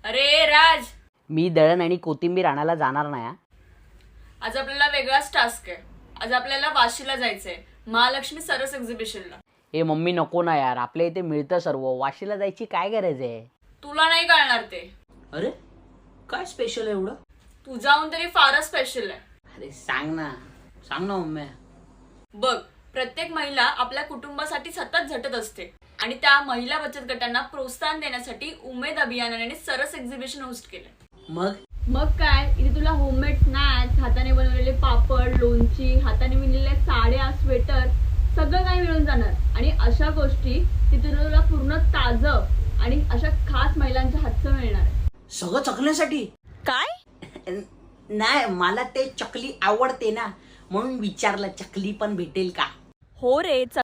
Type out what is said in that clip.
अरे राज, मी दळण आणि कोथिंबीर आणायला जाणार नाही हा. आज आपल्याला वेगळाच टास्क आहे. आज आपल्याला वाशीला जायचंय, महालक्ष्मी सरस एक्झिबिशनला. ए मम्मी नको ना यार, आपल्या इथे मिळतं सर्व, वाशीला जायची काय गरज आहे. तुला नाही कळणार ते. अरे काय स्पेशल एवढं. तू जाऊन तरी फारच स्पेशल आहे. अरे सांग ना मम्मी. बघ, प्रत्येक महिला आपल्या कुटुंबासाठी सतत झटत असते आणि त्या महिला बचत गटांना प्रोत्साहन देण्यासाठी उमेद अभियानाने सरस एक्झिबिशन होस्ट केलं. मग काय, इथे तुला होममेड स्नॅक्स, हाताने बनवलेले पापड, लोणची, हाताने विणलेल्या साड्या, स्वेटर सगळं काही मिळून जाणार. आणि अशा गोष्टी तिथे तुला पूर्ण ताजं आणि अशा खास महिलांच्या हातचं मिळणार आहे. सगळं चकण्यासाठी काय? नाही, मला ते चकली आवडते ना, म्हणून विचारलं चकली पण भेटेल का. हो रे.